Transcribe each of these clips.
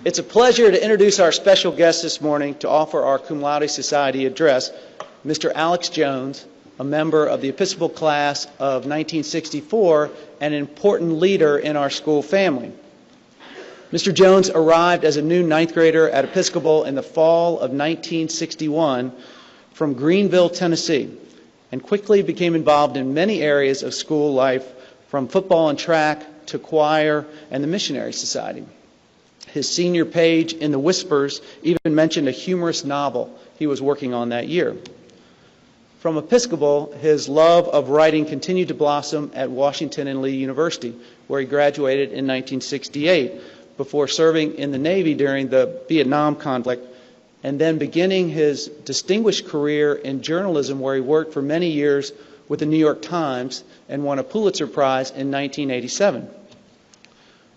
It's a pleasure to introduce our special guest this morning to offer our Cum Laude Society address, Mr. Alex Jones, a member of the Episcopal class of 1964 and an important leader in our school family. Mr. Jones arrived as a new ninth grader at Episcopal in the fall of 1961 from Greenville, Tennessee, and quickly became involved in many areas of school life, from football and track to choir and the Missionary Society. His senior page in The Whispers even mentioned a humorous novel he was working on that year. From Episcopal, his love of writing continued to blossom at Washington and Lee University, where he graduated in 1968, before serving in the Navy during the Vietnam conflict, and then beginning his distinguished career in journalism, where he worked for many years with the New York Times and won a Pulitzer Prize in 1987.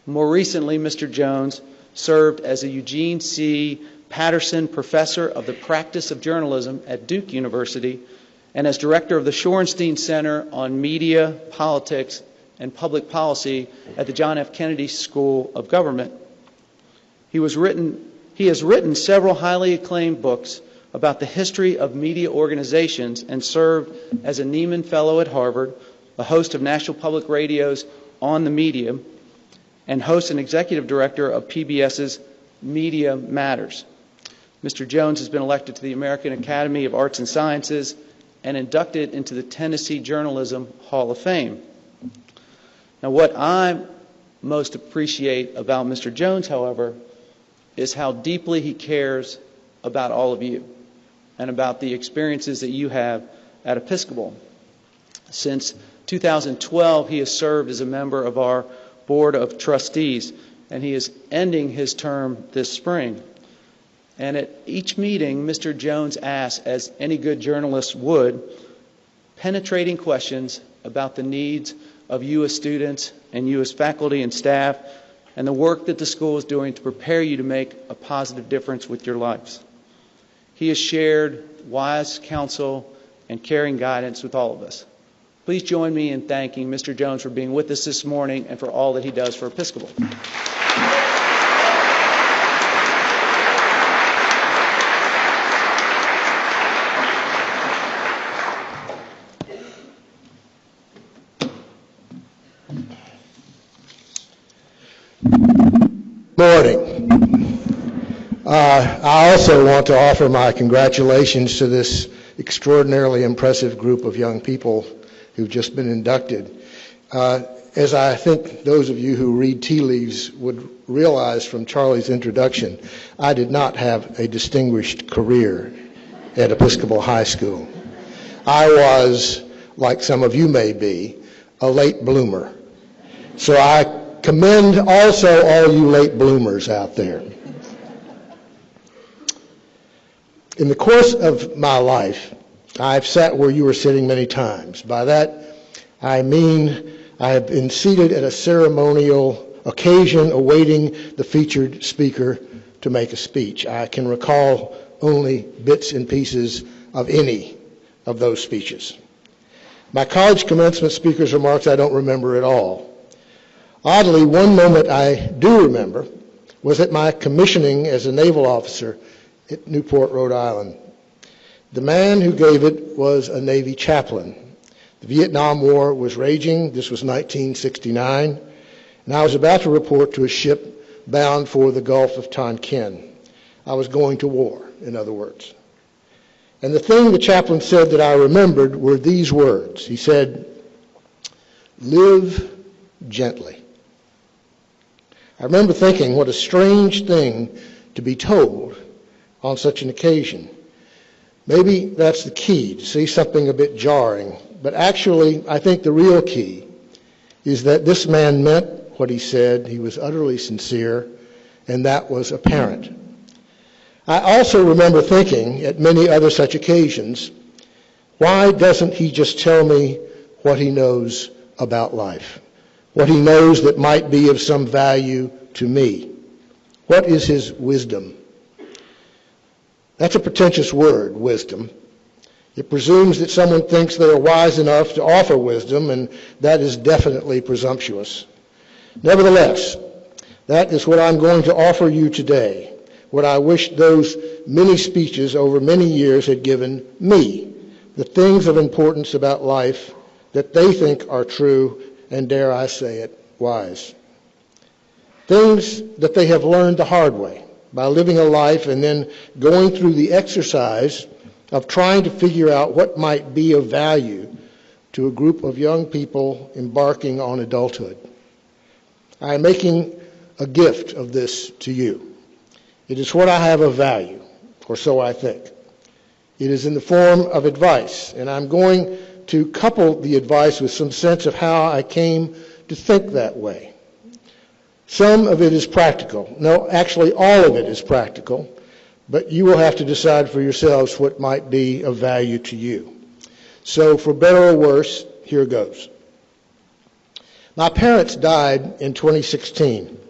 More recently, Mr. Jones served as a Eugene C. Patterson Professor of the Practice of Journalism at Duke University and as director of the Shorenstein Center on Media, Politics, and Public Policy at the John F. Kennedy School of Government. He has written several highly acclaimed books about the history of media organizations and served as a Nieman Fellow at Harvard, a host of National Public Radio's On the Media, and host and executive director of PBS's Media Matters. Mr. Jones has been elected to the American Academy of Arts and Sciences and inducted into the Tennessee Journalism Hall of Fame. Now, what I most appreciate about Mr. Jones, however, is how deeply he cares about all of you and about the experiences that you have at Episcopal. Since 2012, he has served as a member of our Board of Trustees, and he is ending his term this spring. And at each meeting, Mr. Jones asks, as any good journalist would, penetrating questions about the needs of you as students and you as faculty and staff, and the work that the school is doing to prepare you to make a positive difference with your lives. He has shared wise counsel and caring guidance with all of us. Please join me in thanking Mr. Jones for being with us this morning and for all that he does for Episcopal. Morning. I also want to offer my congratulations to this extraordinarily impressive group of young people who've just been inducted. As I think those of you who read tea leaves would realize from Charlie's introduction, I did not have a distinguished career at Episcopal High School. I was, like some of you may be, a late bloomer. So I commend also all you late bloomers out there. In the course of my life, I've sat where you were sitting many times. By that, I mean I have been seated at a ceremonial occasion awaiting the featured speaker to make a speech. I can recall only bits and pieces of any of those speeches. My college commencement speaker's remarks I don't remember at all. Oddly, one moment I do remember was at my commissioning as a naval officer at Newport, Rhode Island. The man who gave it was a Navy chaplain. The Vietnam War was raging. This was 1969, and I was about to report to a ship bound for the Gulf of Tonkin. I was going to war, in other words. And the thing the chaplain said that I remembered were these words. He said, "Live gently." I remember thinking, what a strange thing to be told on such an occasion. Maybe that's the key, to see something a bit jarring. But actually, I think the real key is that this man meant what he said. He was utterly sincere, and that was apparent. I also remember thinking, at many other such occasions, why doesn't he just tell me what he knows about life? What he knows that might be of some value to me? What is his wisdom? That's a pretentious word, wisdom. It presumes that someone thinks they are wise enough to offer wisdom, and that is definitely presumptuous. Nevertheless, That is what I'm going to offer you today, what I wish those many speeches over many years had given me, the things of importance about life that they think are true and, dare I say it, wise. Things that they have learned the hard way by living a life and then going through the exercise of trying to figure out what might be of value to a group of young people embarking on adulthood. I am making a gift of this to you. It is what I have of value, or so I think. It is in the form of advice, and I'm going to couple the advice with some sense of how I came to think that way. Some of it is practical. No, actually all of it is practical, but you will have to decide for yourselves what might be of value to you. So for better or worse, here goes. My parents died in 2016.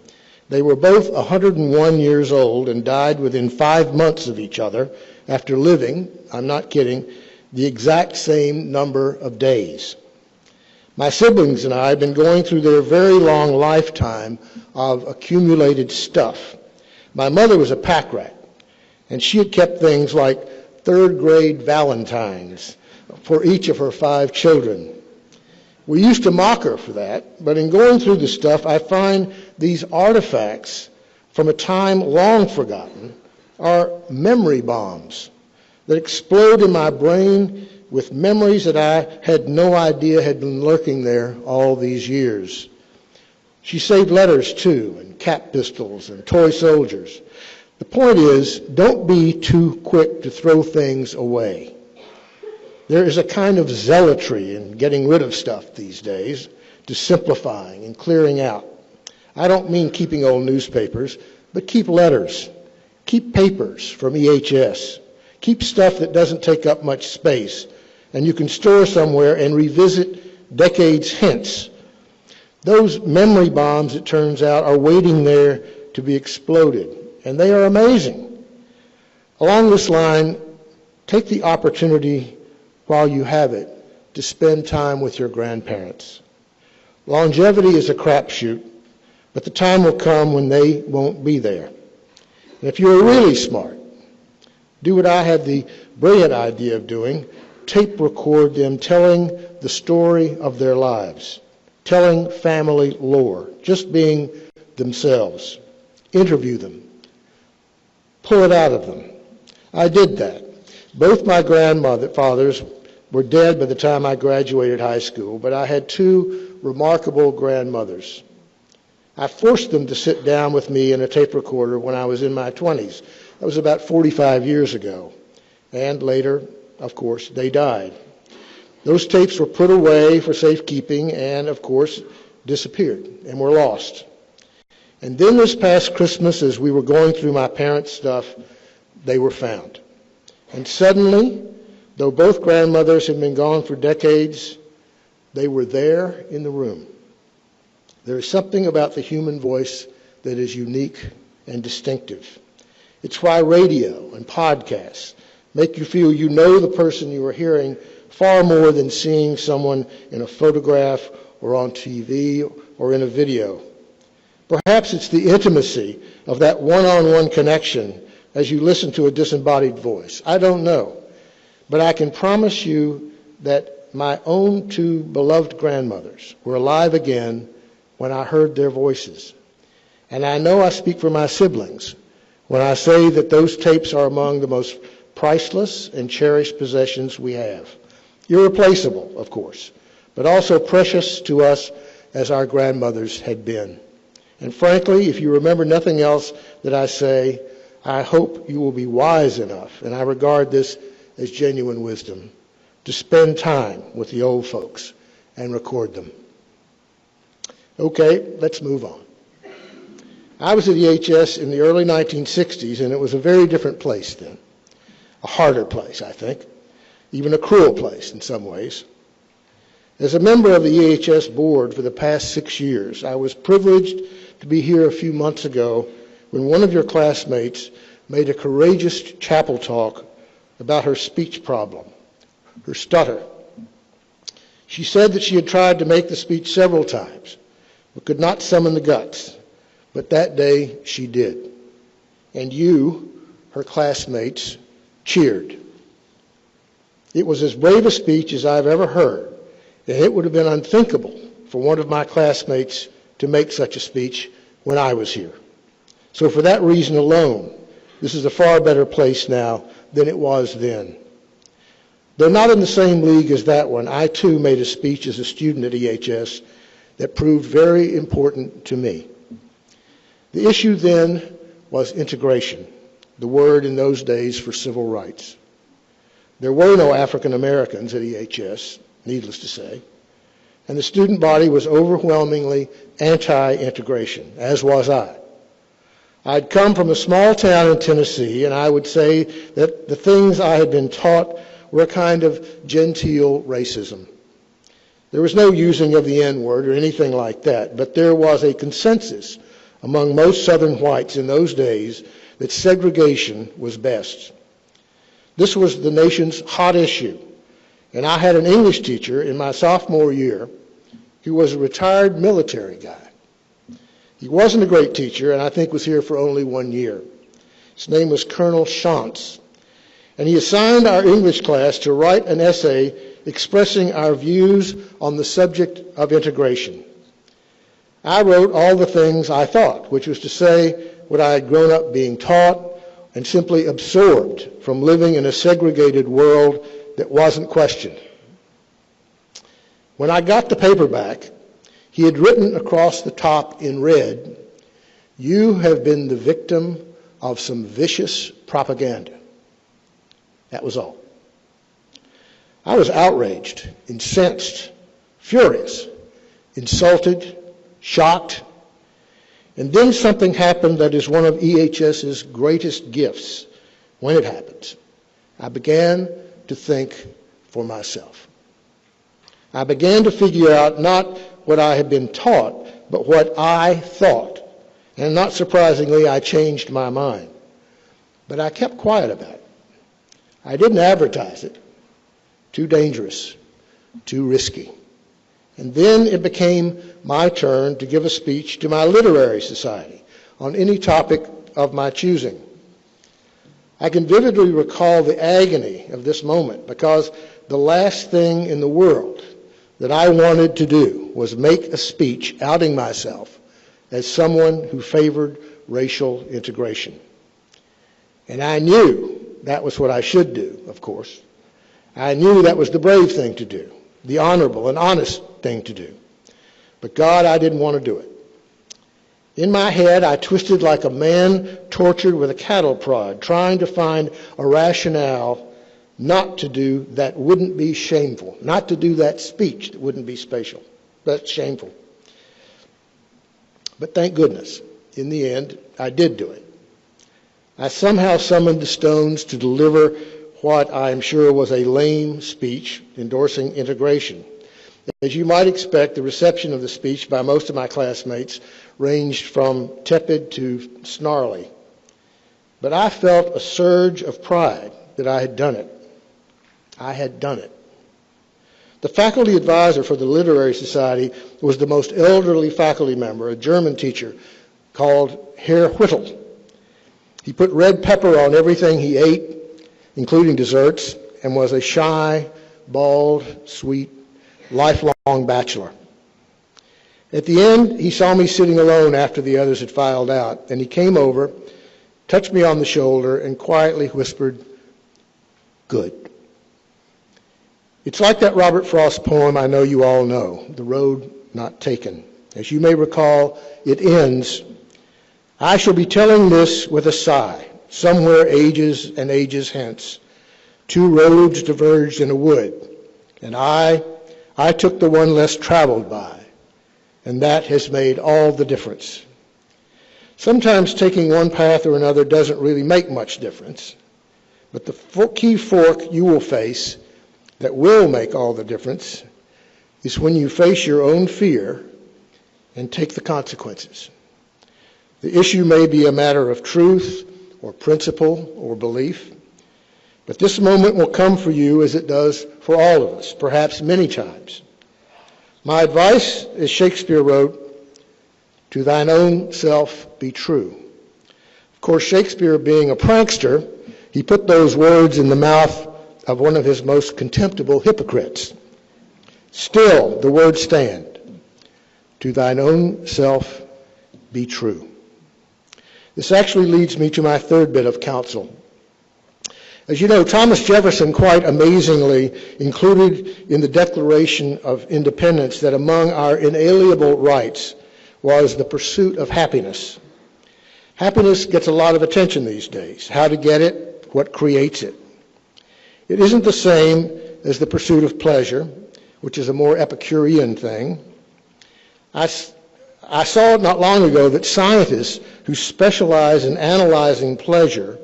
They were both 101 years old and died within 5 months of each other after living, I'm not kidding, the exact same number of days. My siblings and I have been going through their very long lifetime of accumulated stuff. My mother was a pack rat, and she had kept things like third-grade Valentines for each of her 5 children. We used to mock her for that, but in going through the stuff, I find these artifacts from a time long forgotten are memory bombs that explode in my brain with memories that I had no idea had been lurking there all these years. She saved letters, too, and cap pistols and toy soldiers. The point is, don't be too quick to throw things away. There is a kind of zealotry in getting rid of stuff these days, to simplifying and clearing out. I don't mean keeping old newspapers, but keep letters. Keep papers from EHS. Keep stuff that doesn't take up much space and you can store somewhere and revisit decades hence. Those memory bombs, it turns out, are waiting there to be exploded, and they are amazing. Along this line, take the opportunity while you have it to spend time with your grandparents. Longevity is a crapshoot, but the time will come when they won't be there. And if you're really smart, do what I had the brilliant idea of doing: tape record them telling the story of their lives, telling family lore, just being themselves. Interview them. Pull it out of them. I did that. Both my grandfathers were dead by the time I graduated high school, but I had 2 remarkable grandmothers. I forced them to sit down with me in a tape recorder when I was in my 20s. That was about 45 years ago. And later, of course, they died. Those tapes were put away for safekeeping and, of course, disappeared and were lost. And then this past Christmas, as we were going through my parents' stuff, they were found. And suddenly, though both grandmothers had been gone for decades, they were there in the room. There is something about the human voice that is unique and distinctive. It's why radio and podcasts make you feel you know the person you are hearing far more than seeing someone in a photograph or on TV or in a video. Perhaps it's the intimacy of that one-on-one connection as you listen to a disembodied voice. I don't know. But I can promise you that my own 2 beloved grandmothers were alive again when I heard their voices. And I know I speak for my siblings when I say that those tapes are among the most priceless and cherished possessions we have. Irreplaceable, of course, but also precious to us as our grandmothers had been. And frankly, if you remember nothing else that I say, I hope you will be wise enough, and I regard this as genuine wisdom, to spend time with the old folks and record them. Okay, let's move on. I was at EHS in the early 1960s, and it was a very different place then. A harder place, I think. Even a cruel place in some ways. As a member of the EHS board for the past 6 years, I was privileged to be here a few months ago when one of your classmates made a courageous chapel talk about her speech problem, her stutter. She said that she had tried to make the speech several times, but could not summon the guts. but that day she did. And you, her classmates, cheered. It was as brave a speech as I've ever heard, and it would have been unthinkable for one of my classmates to make such a speech when I was here. So for that reason alone, this is a far better place now than it was then. Though not in the same league as that one, I too made a speech as a student at EHS that proved very important to me. The issue then was integration, the word in those days for civil rights. There were no African Americans at EHS, needless to say, and the student body was overwhelmingly anti-integration, as was I. I'd come from a small town in Tennessee, and I would say that the things I had been taught were a kind of genteel racism. There was no using of the N-word or anything like that, but there was a consensus among most Southern whites in those days that segregation was best. This was the nation's hot issue, and I had an English teacher in my sophomore year who was a retired military guy. He wasn't a great teacher, and I think was here for only 1 year. His name was Colonel Shanks, and he assigned our English class to write an essay expressing our views on the subject of integration. I wrote all the things I thought, which was to say what I had grown up being taught and simply absorbed from living in a segregated world that wasn't questioned. When I got the paper back, he had written across the top in red, "You have been the victim of some vicious propaganda." That was all. I was outraged, incensed, furious, insulted, shocked, and then something happened that is one of EHS's greatest gifts when it happens. I began to think for myself. I began to figure out not what I had been taught, but what I thought. And not surprisingly, I changed my mind. But I kept quiet about it. I didn't advertise it. Too dangerous, too risky. And then it became my turn to give a speech to my literary society on any topic of my choosing. I can vividly recall the agony of this moment because the last thing in the world that I wanted to do was make a speech outing myself as someone who favored racial integration. And I knew that was what I should do, of course. I knew that was the brave thing to do, the honorable and honest thing to do. But God, I didn't want to do it. In my head, I twisted like a man tortured with a cattle prod, trying to find a rationale not to do that wouldn't be shameful, not to do that speech that wouldn't be spatial. That's shameful. But thank goodness, in the end, I did do it. I somehow summoned the stones to deliver what I am sure was a lame speech endorsing integration. As you might expect, the reception of the speech by most of my classmates ranged from tepid to snarly. But I felt a surge of pride that I had done it. I had done it. The faculty advisor for the Literary Society was the most elderly faculty member, a German teacher called Herr Whittle. He put red pepper on everything he ate, including desserts, and was a shy, bald, sweet, lifelong bachelor. At the end, he saw me sitting alone after the others had filed out, and he came over, touched me on the shoulder, and quietly whispered, "Good." It's like that Robert Frost poem I know you all know, "The Road Not Taken." As you may recall, it ends, "I shall be telling this with a sigh, somewhere ages and ages hence. Two roads diverged in a wood, and I took the one less traveled by, and that has made all the difference." Sometimes taking one path or another doesn't really make much difference, but the key fork you will face that will make all the difference is when you face your own fear and take the consequences. The issue may be a matter of truth or principle or belief, but this moment will come for you as it does for all of us, perhaps many times. My advice, as Shakespeare wrote, To thine own self be true. Of course, Shakespeare, being a prankster, he put those words in the mouth of one of his most contemptible hypocrites. Still, the words stand. To thine own self be true. This actually leads me to my third bit of counsel. As you know, Thomas Jefferson quite amazingly included in the Declaration of Independence that among our inalienable rights was the pursuit of happiness. Happiness gets a lot of attention these days. How to get it, what creates it. It isn't the same as the pursuit of pleasure, which is a more Epicurean thing. I saw not long ago that scientists who specialize in analyzing pleasure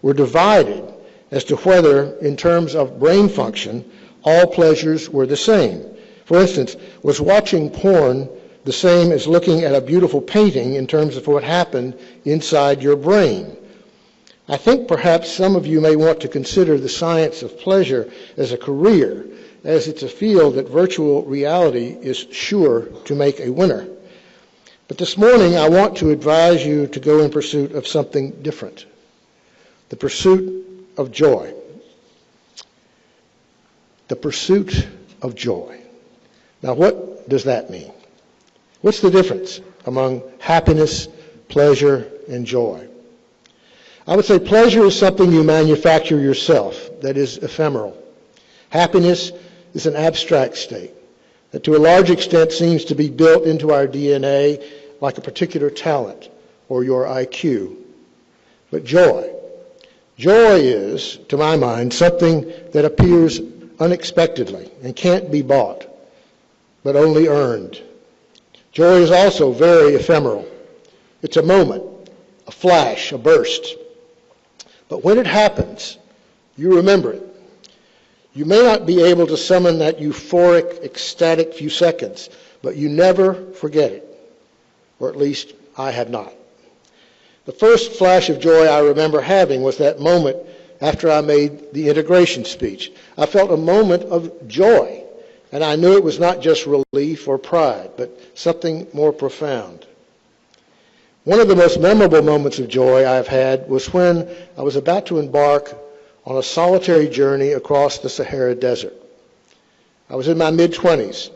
were divided as to whether, in terms of brain function, all pleasures were the same. For instance, was watching porn the same as looking at a beautiful painting in terms of what happened inside your brain? I think perhaps some of you may want to consider the science of pleasure as a career, as it's a field that virtual reality is sure to make a winner. But this morning I want to advise you to go in pursuit of something different, the pursuit of joy. The pursuit of joy. Now, what does that mean? What's the difference among happiness, pleasure, and joy? I would say pleasure is something you manufacture yourself, that is ephemeral. Happiness is an abstract state that to a large extent seems to be built into our DNA like a particular talent or your IQ. But joy is, to my mind, something that appears unexpectedly and can't be bought, but only earned. Joy is also very ephemeral. It's a moment, a flash, a burst. But when it happens, you remember it. You may not be able to summon that euphoric, ecstatic few seconds, but you never forget it. Or at least I have not. The first flash of joy I remember having was that moment after I made the integration speech. I felt a moment of joy, and I knew it was not just relief or pride, but something more profound. One of the most memorable moments of joy I've had was when I was about to embark on a solitary journey across the Sahara Desert. I was in my mid-20s,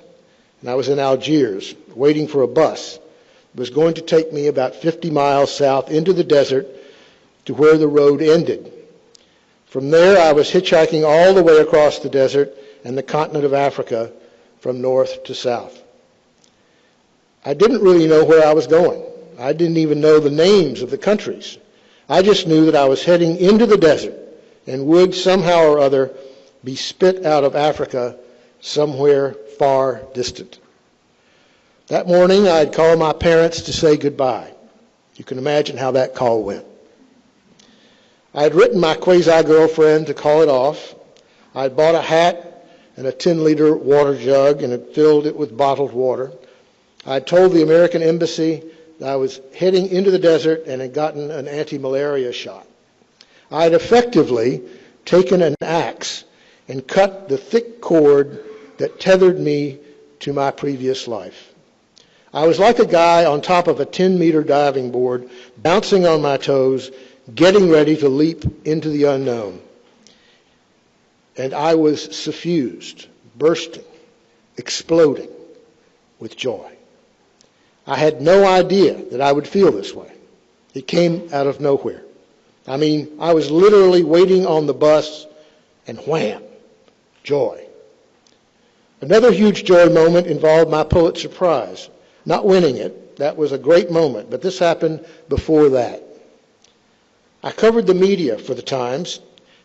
and I was in Algiers, waiting for a bus. It was going to take me about 50 miles south into the desert to where the road ended. From there, I was hitchhiking all the way across the desert and the continent of Africa from north to south. I didn't really know where I was going. I didn't even know the names of the countries. I just knew that I was heading into the desert and would somehow or other be spit out of Africa somewhere far distant. That morning, I had called my parents to say goodbye. You can imagine how that call went. I had written my quasi-girlfriend to call it off. I had bought a hat and a 10-liter water jug and had filled it with bottled water. I had told the American Embassy that I was heading into the desert and had gotten an anti-malaria shot. I had effectively taken an axe and cut the thick cord that tethered me to my previous life. I was like a guy on top of a 10-meter diving board, bouncing on my toes, getting ready to leap into the unknown. And I was suffused, bursting, exploding with joy. I had no idea that I would feel this way. It came out of nowhere. I mean, I was literally waiting on the bus, and wham, joy. Another huge joy moment involved my Pulitzer Prize. Not winning it, that was a great moment, but this happened before that. I covered the media for the Times,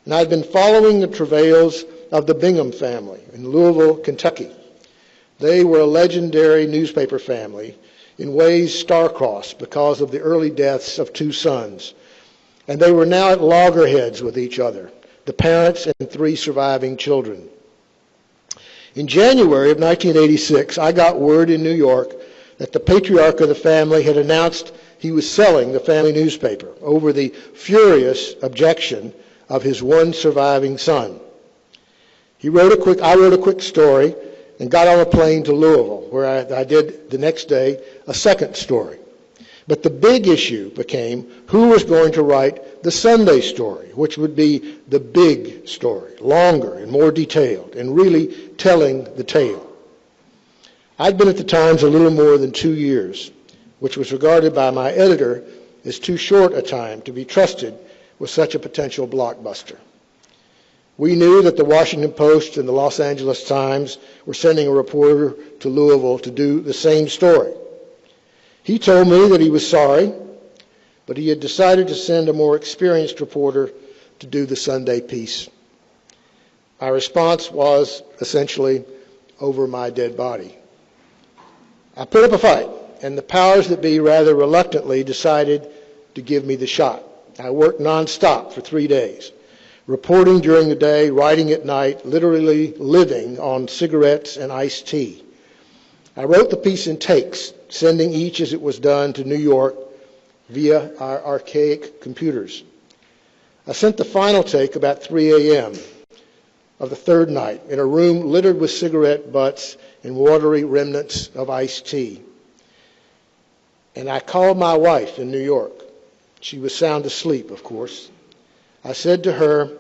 and I'd been following the travails of the Bingham family in Louisville, Kentucky. They were a legendary newspaper family, in ways star-crossed because of the early deaths of two sons. And they were now at loggerheads with each other, the parents and 3 surviving children. In January of 1986, I got word in New York that the patriarch of the family had announced he was selling the family newspaper over the furious objection of his one surviving son. I wrote a quick story and got on a plane to Louisville, where I did the next day a second story. But the big issue became who was going to write the Sunday story, which would be the big story, longer and more detailed, and really telling the tale. I'd been at the Times a little more than 2 years, which was regarded by my editor as too short a time to be trusted with such a potential blockbuster. We knew that the Washington Post and the Los Angeles Times were sending a reporter to Louisville to do the same story. He told me that he was sorry, but he had decided to send a more experienced reporter to do the Sunday piece. My response was essentially, over my dead body. I put up a fight, and the powers that be rather reluctantly decided to give me the shot. I worked nonstop for 3 days, reporting during the day, writing at night, literally living on cigarettes and iced tea. I wrote the piece in takes, sending each as it was done to New York via our archaic computers. I sent the final take about 3 a.m. of the third night in a room littered with cigarette butts and watery remnants of iced tea. And I called my wife in New York. She was sound asleep, of course. I said to her,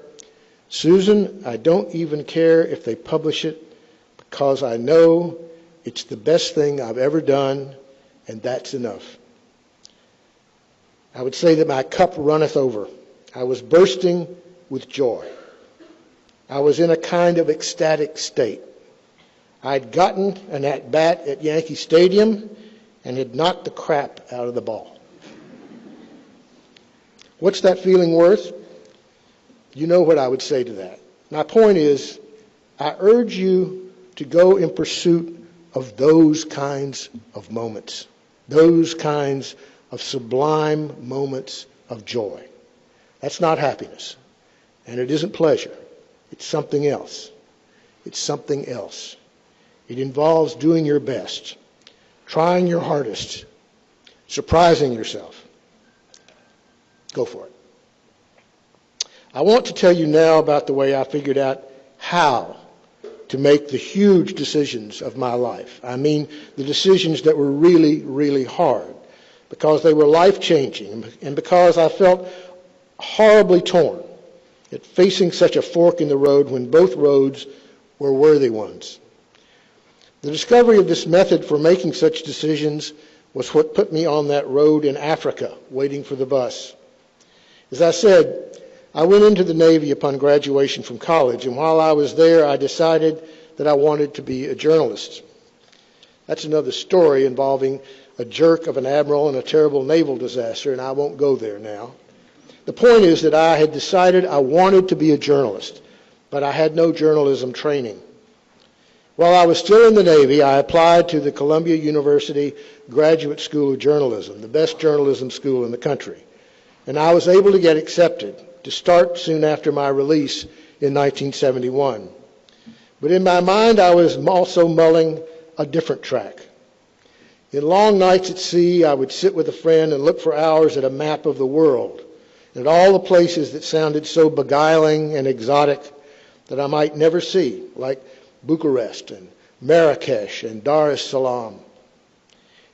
"Susan, I don't even care if they publish it because I know it's the best thing I've ever done, and that's enough." I would say that my cup runneth over. I was bursting with joy. I was in a kind of ecstatic state. I'd gotten an at-bat at Yankee Stadium and had knocked the crap out of the ball. What's that feeling worth? You know what I would say to that. My point is, I urge you to go in pursuit of those kinds of moments, those kinds of sublime moments of joy. That's not happiness, and it isn't pleasure. It's something else. It's something else. It involves doing your best, trying your hardest, surprising yourself. Go for it. I want to tell you now about the way I figured out how to make the huge decisions of my life. I mean, the decisions that were really, really hard, because they were life-changing and because I felt horribly torn at facing such a fork in the road when both roads were worthy ones. The discovery of this method for making such decisions was what put me on that road in Africa, waiting for the bus. As I said, I went into the Navy upon graduation from college, and while I was there, I decided that I wanted to be a journalist. That's another story involving a jerk of an admiral and a terrible naval disaster, and I won't go there now. The point is that I had decided I wanted to be a journalist, but I had no journalism training. While I was still in the Navy, I applied to the Columbia University Graduate School of Journalism, the best journalism school in the country. And I was able to get accepted to start soon after my release in 1971. But in my mind, I was also mulling a different track. In long nights at sea, I would sit with a friend and look for hours at a map of the world, and at all the places that sounded so beguiling and exotic that I might never see, like Bucharest and Marrakesh and Dar es Salaam.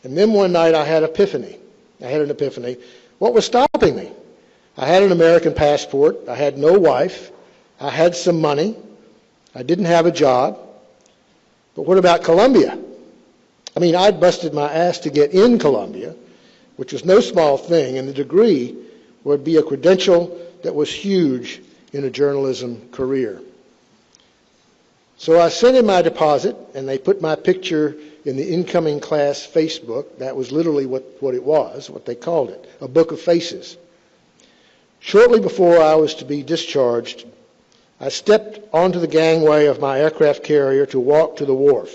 And then one night I had an epiphany. What was stopping me? I had an American passport. I had no wife. I had some money. I didn't have a job. But what about Columbia? I mean, I'd busted my ass to get in Columbia, which was no small thing, and the degree would be a credential that was huge in a journalism career. So I sent in my deposit, and they put my picture in the incoming class Facebook. That was literally what it was, what they called it, a book of faces. Shortly before I was to be discharged, I stepped onto the gangway of my aircraft carrier to walk to the wharf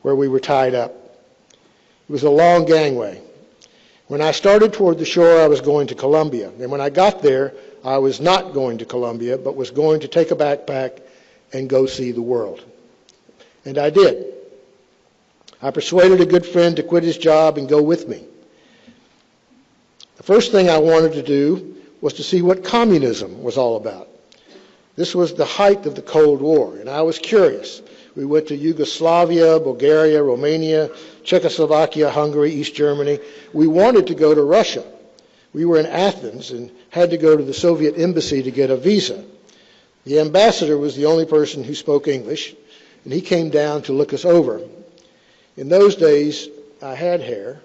where we were tied up. It was a long gangway. When I started toward the shore, I was going to Columbia. And when I got there, I was not going to Columbia, but was going to take a backpack and go see the world. And I did. I persuaded a good friend to quit his job and go with me. The first thing I wanted to do was to see what communism was all about. This was the height of the Cold War, and I was curious. We went to Yugoslavia, Bulgaria, Romania, Czechoslovakia, Hungary, East Germany. We wanted to go to Russia. We were in Athens and had to go to the Soviet embassy to get a visa. The ambassador was the only person who spoke English, and he came down to look us over. In those days, I had hair,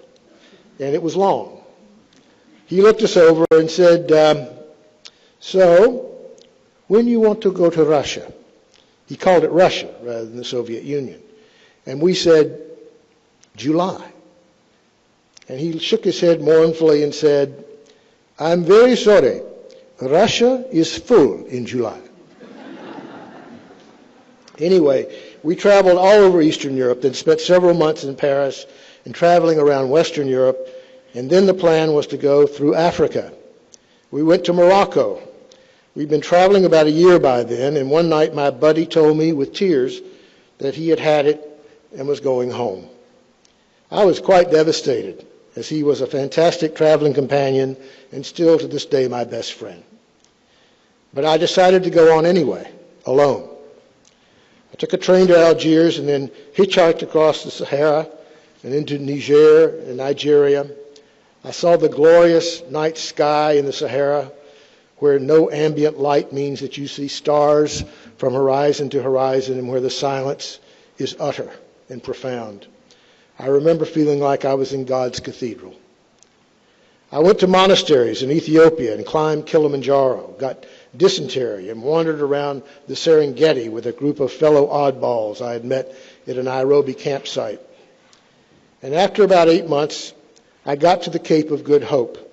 and it was long. He looked us over and said, so, when you want to go to Russia? He called it Russia rather than the Soviet Union. And we said, July. And he shook his head mournfully and said, I'm very sorry, Russia is full in July. Anyway, we traveled all over Eastern Europe, then spent several months in Paris and traveling around Western Europe, and then the plan was to go through Africa. We went to Morocco. We'd been traveling about a year by then, and one night my buddy told me with tears that he had had it and was going home. I was quite devastated, as he was a fantastic traveling companion and still to this day my best friend. But I decided to go on anyway, alone. I took a train to Algiers and then hitchhiked across the Sahara and into Niger and Nigeria. I saw the glorious night sky in the Sahara, where no ambient light means that you see stars from horizon to horizon and where the silence is utter and profound. I remember feeling like I was in God's cathedral. I went to monasteries in Ethiopia and climbed Kilimanjaro, got dysentery, and wandered around the Serengeti with a group of fellow oddballs I had met at a Nairobi campsite. And after about 8 months, I got to the Cape of Good Hope.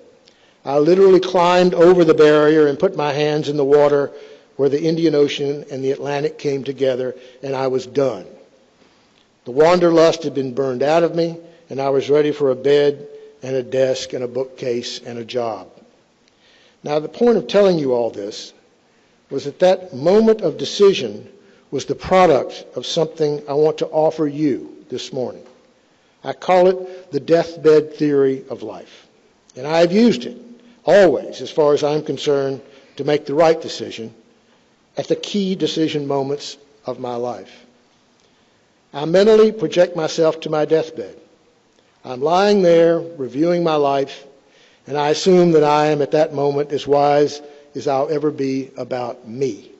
I literally climbed over the barrier and put my hands in the water where the Indian Ocean and the Atlantic came together, and I was done. The wanderlust had been burned out of me, and I was ready for a bed and a desk and a bookcase and a job. Now, the point of telling you all this was that that moment of decision was the product of something I want to offer you this morning. I call it the deathbed theory of life. And I've used it always, as far as I'm concerned, to make the right decision at the key decision moments of my life. I mentally project myself to my deathbed. I'm lying there reviewing my life, and I assume that I am at that moment as wise as I'll ever be about me.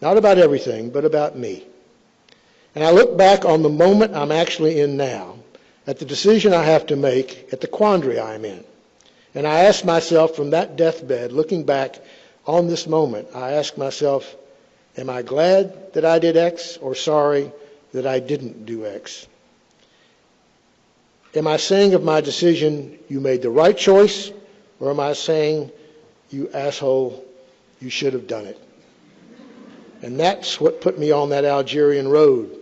Not about everything, but about me. And I look back on the moment I'm actually in now, at the decision I have to make, at the quandary I'm in. And I ask myself from that deathbed, looking back on this moment, I ask myself, am I glad that I did X or sorry that I didn't do X? Am I saying of my decision, you made the right choice, or am I saying, you asshole, you should have done it? And that's what put me on that Algerian road,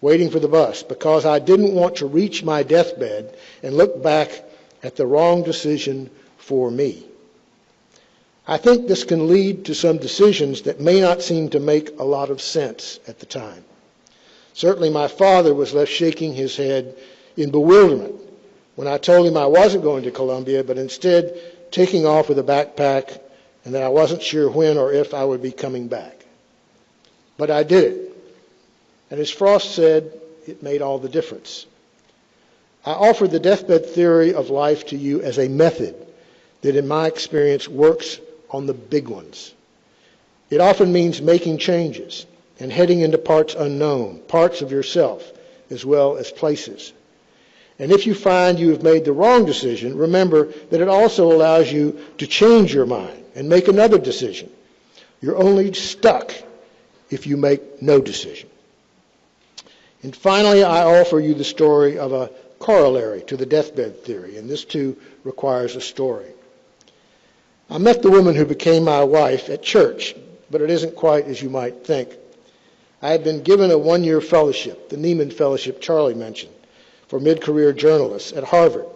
waiting for the bus, because I didn't want to reach my deathbed and look back at the wrong decision for me. I think this can lead to some decisions that may not seem to make a lot of sense at the time. Certainly my father was left shaking his head in bewilderment when I told him I wasn't going to Columbia, but instead taking off with a backpack, and that I wasn't sure when or if I would be coming back. But I did it. And as Frost said, it made all the difference. I offer the deathbed theory of life to you as a method that, in my experience, works on the big ones. It often means making changes and heading into parts unknown, parts of yourself, as well as places. And if you find you have made the wrong decision, remember that it also allows you to change your mind and make another decision. You're only stuck if you make no decision. And finally, I offer you the story of a corollary to the deathbed theory, and this too requires a story. I met the woman who became my wife at church, but it isn't quite as you might think. I had been given a one-year fellowship, the Neiman Fellowship Charlie mentioned, for mid-career journalists at Harvard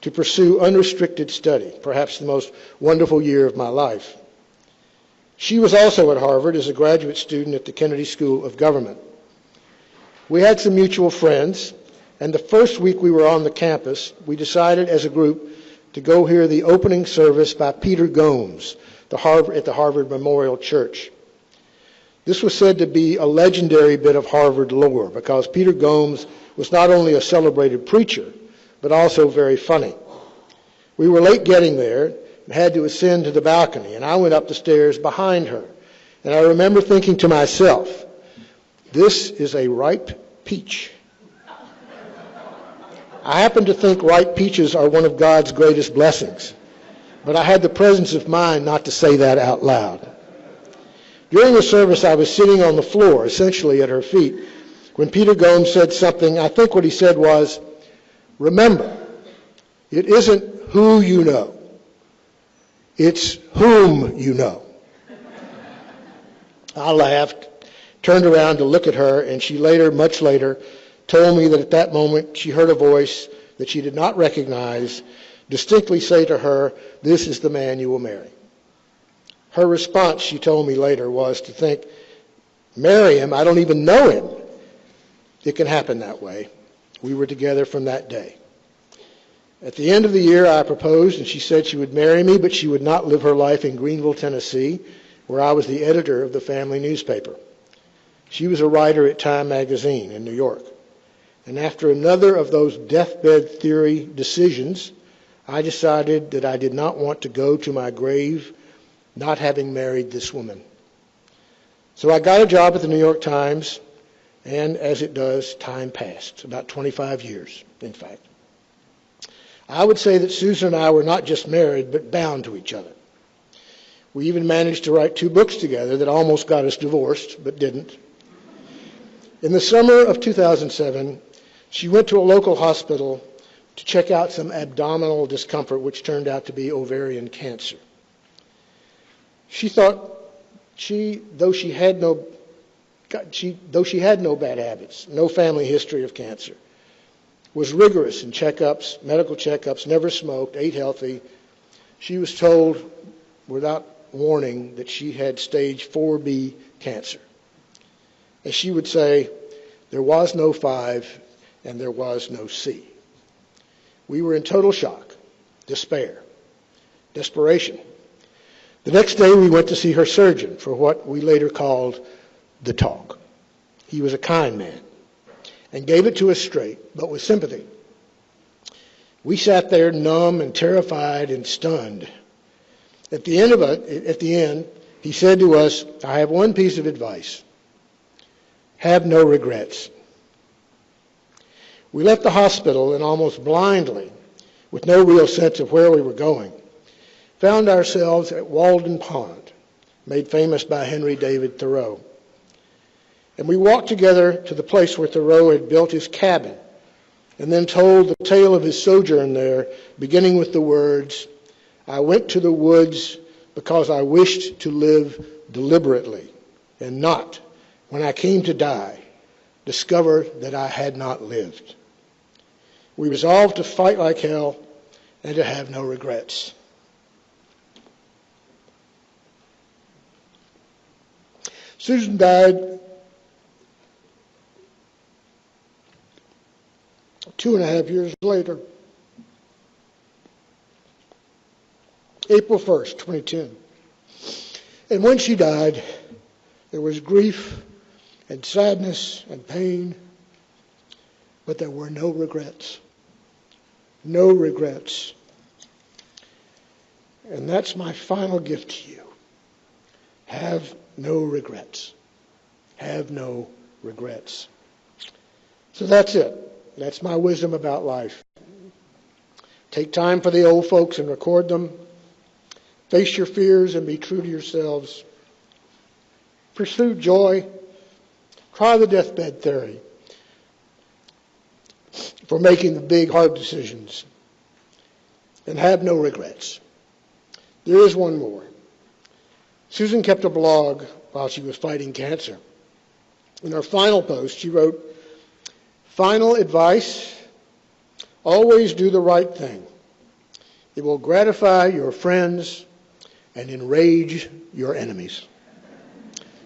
to pursue unrestricted study, perhaps the most wonderful year of my life. She was also at Harvard as a graduate student at the Kennedy School of Government. We had some mutual friends, and the first week we were on the campus, we decided as a group to go hear the opening service by Peter Gomes at the Harvard Memorial Church. This was said to be a legendary bit of Harvard lore because Peter Gomes was not only a celebrated preacher, but also very funny. We were late getting there and had to ascend to the balcony, and I went up the stairs behind her. And I remember thinking to myself, this is a ripe peach. I happen to think ripe peaches are one of God's greatest blessings, but I had the presence of mind not to say that out loud. During the service, I was sitting on the floor, essentially at her feet, when Peter Gomes said something. I think what he said was, remember, it isn't who you know, it's whom you know. I laughed, turned around to look at her, and she later, much later, told me that at that moment she heard a voice that she did not recognize distinctly say to her, this is the man you will marry. Her response, she told me later, was to think, marry him? I don't even know him. It can happen that way. We were together from that day. At the end of the year, I proposed, and she said she would marry me, but she would not live her life in Greenville, Tennessee, where I was the editor of the family newspaper. She was a writer at Time magazine in New York. And after another of those deathbed theory decisions, I decided that I did not want to go to my grave not having married this woman. So I got a job at the New York Times, and as it does, time passed, about 25 years, in fact. I would say that Susan and I were not just married, but bound to each other. We even managed to write 2 books together that almost got us divorced, but didn't. In the summer of 2007, she went to a local hospital to check out some abdominal discomfort, which turned out to be ovarian cancer. She thought though she had no bad habits, no family history of cancer, was rigorous in checkups, medical checkups, never smoked, ate healthy, she was told without warning that she had stage 4B cancer. As she would say, there was no 5 and there was no C. We were in total shock, despair, desperation. The next day we went to see her surgeon for what we later called the talk. He was a kind man and gave it to us straight, but with sympathy. We sat there numb and terrified and stunned. At the end, he said to us, I have one piece of advice. Have no regrets. We left the hospital and almost blindly, with no real sense of where we were going, found ourselves at Walden Pond, made famous by Henry David Thoreau. And we walked together to the place where Thoreau had built his cabin and then told the tale of his sojourn there, beginning with the words, I went to the woods because I wished to live deliberately and not, when I came to die, discover that I had not lived. We resolved to fight like hell and to have no regrets. Susan died 2.5 years later, April 1st, 2010. And when she died, there was grief and sadness and pain, but there were no regrets. No regrets. And that's my final gift to you. Have no regrets. Have no regrets. So that's it. That's my wisdom about life. Take time for the old folks and record them. Face your fears and be true to yourselves. Pursue joy. Try the deathbed theory for making the big, hard decisions. And have no regrets. There is one more. Susan kept a blog while she was fighting cancer. In her final post, she wrote, final advice, always do the right thing. It will gratify your friends and enrage your enemies.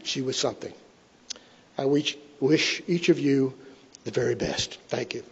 She was something. I wish each of you the very best. Thank you.